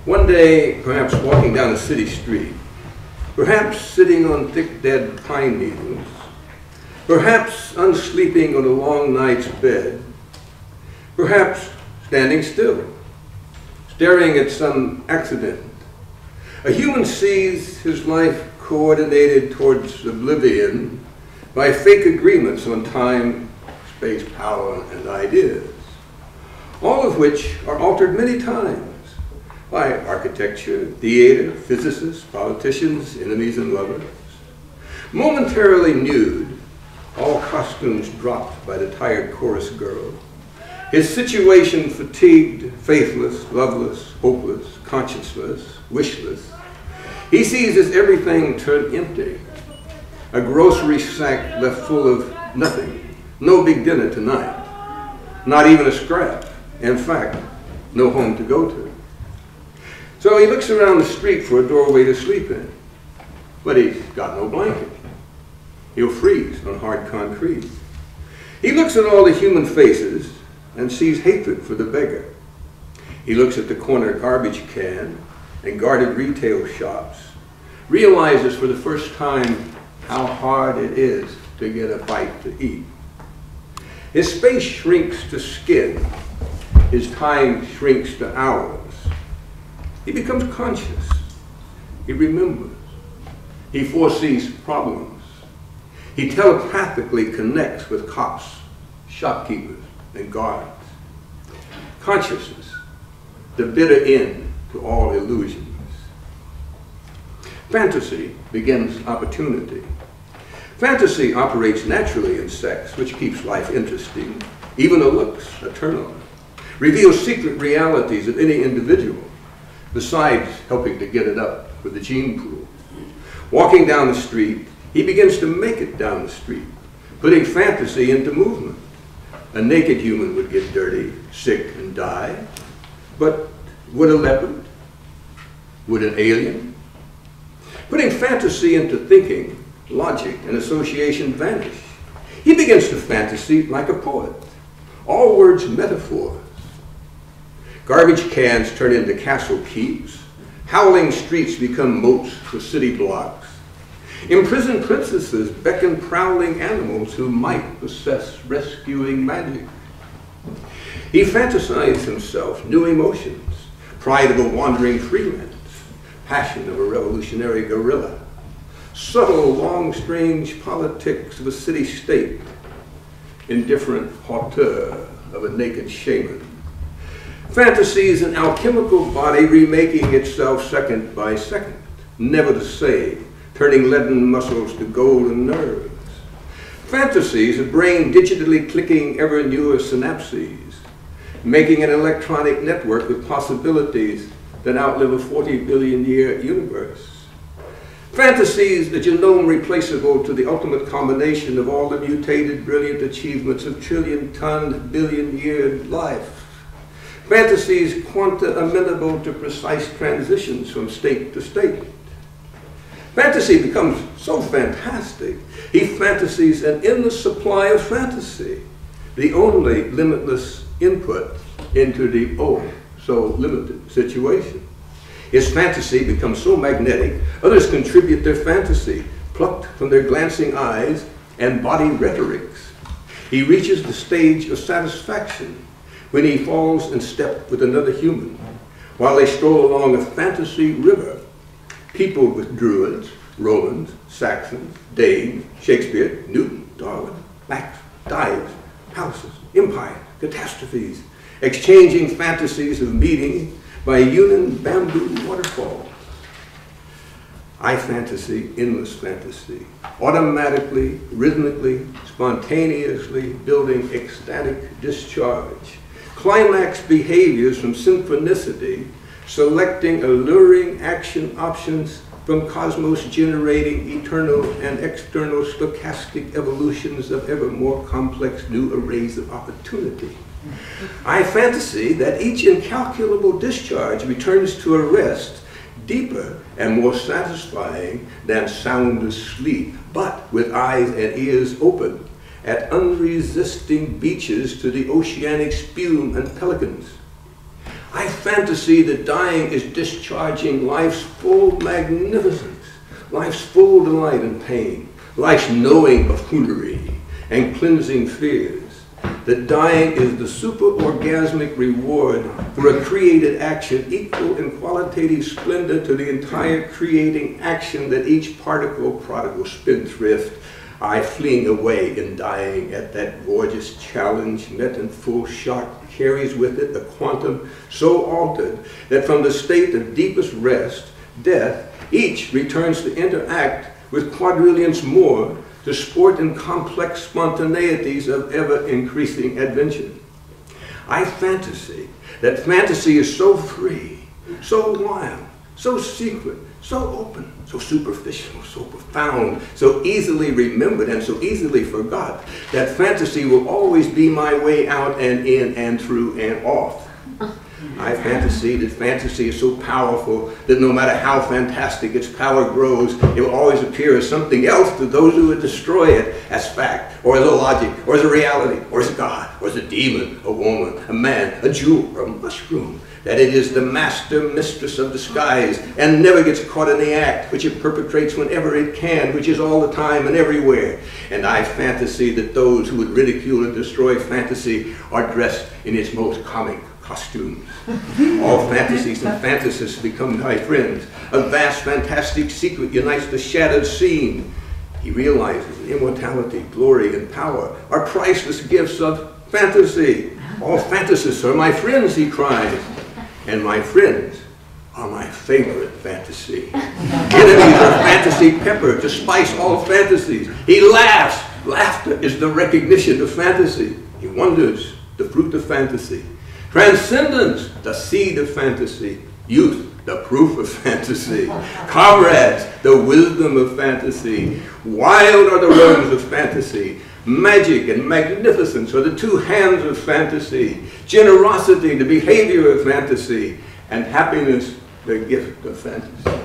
One day, perhaps walking down a city street, perhaps sitting on thick dead pine needles, perhaps unsleeping on a long night's bed, perhaps standing still, staring at some accident, a human sees his life coordinated towards oblivion by fake agreements on time, space, power, and ideas, all of which are altered many times by architecture, theater, physicists, politicians, enemies, and lovers. Momentarily nude, all costumes dropped by the tired chorus girl, his situation fatigued, faithless, loveless, hopeless, conscienceless, wishless, he sees his everything turned empty, a grocery sack left full of nothing, no big dinner tonight, not even a scrap, in fact, no home to go to. So he looks around the street for a doorway to sleep in, but he's got no blanket. He'll freeze on hard concrete. He looks at all the human faces and sees hatred for the beggar. He looks at the corner garbage can and guarded retail shops, realizes for the first time how hard it is to get a bite to eat. His space shrinks to skin. His time shrinks to hours. He becomes conscious. He remembers. He foresees problems. He telepathically connects with cops, shopkeepers, and guards. Consciousness, the bitter end to all illusions. Fantasy begins opportunity. Fantasy operates naturally in sex, which keeps life interesting, even the looks eternal, reveals secret realities of any individual, besides helping to get it up with the gene pool. Walking down the street, he begins to make it down the street, putting fantasy into movement. A naked human would get dirty, sick, and die. But would a leopard? Would an alien? Putting fantasy into thinking, logic and association vanish. He begins to fantasy like a poet. All words metaphors. Garbage cans turn into castle keeps. Howling streets become moats for city blocks. Imprisoned princesses beckon prowling animals who might possess rescuing magic. He fantasized himself new emotions, pride of a wandering freelance, passion of a revolutionary guerrilla, subtle, long, strange politics of a city-state, indifferent hauteur of a naked shaman. Fantasies an alchemical body remaking itself second by second, never the same, turning leaden muscles to golden nerves. Fantasies a brain digitally clicking ever newer synapses, making an electronic network with possibilities that outlive a 40 billion year universe. Fantasies a genome replaceable to the ultimate combination of all the mutated brilliant achievements of trillion-ton, billion-year life. Fantasies quanta amenable to precise transitions from state to state. Fantasy becomes so fantastic, he fantasies an endless supply of fantasy, the only limitless input into the so limited situation. His fantasy becomes so magnetic, others contribute their fantasy, plucked from their glancing eyes and body rhetorics. He reaches the stage of satisfaction when he falls in step with another human, while they stroll along a fantasy river, peopled with druids, Romans, Saxons, Danes, Shakespeare, Newton, Darwin, Max, dives, palaces, empires, catastrophes, exchanging fantasies of meeting by Yunnan bamboo waterfalls. I fantasy, endless fantasy, automatically, rhythmically, spontaneously building ecstatic discharge, climax behaviors from synchronicity, selecting alluring action options from cosmos generating eternal and external stochastic evolutions of ever more complex new arrays of opportunity. I fantasy that each incalculable discharge returns to a rest deeper and more satisfying than soundless sleep, but with eyes and ears open at unresisting beaches to the oceanic spume and pelicans. I fantasy that dying is discharging life's full magnificence, life's full delight and pain, life's knowing buffoonery and cleansing fears. That dying is the super-orgasmic reward for a created action equal in qualitative splendor to the entire creating action that each particle, prodigal spendthrift, I fleeing away in dying at that gorgeous challenge met in full shot carries with it a quantum so altered that from the state of deepest rest, death, each returns to interact with quadrillions more to sport in complex spontaneities of ever-increasing adventure. I fantasy that fantasy is so free, so wild, so secret, so open, so superficial, so profound, so easily remembered and so easily forgot, that fantasy will always be my way out and in and through and off. I fantasy that fantasy is so powerful that no matter how fantastic its power grows, it will always appear as something else to those who would destroy it as fact, or as a logic, or as a reality, or as a god, or as a demon, a woman, a man, a jewel, or a mushroom. That it is the master mistress of disguise and never gets caught in the act, which it perpetrates whenever it can, which is all the time and everywhere. And I fantasy that those who would ridicule and destroy fantasy are dressed in its most comic costumes. All fantasies and fantasists become my friends. A vast fantastic secret unites the shattered scene. He realizes that immortality, glory, and power are priceless gifts of fantasy. All fantasists are my friends, he cries. And my friends are my favorite fantasy. Enemies are fantasy pepper to spice all fantasies. He laughs. Laughter is the recognition of fantasy. He wonders, the fruit of fantasy. Transcendence, the seed of fantasy. Youth, the proof of fantasy. Comrades, the wisdom of fantasy. Wild are the realms of fantasy. Magic and magnificence are the two hands of fantasy. Generosity, the behavior of fantasy. And happiness, the gift of fantasy.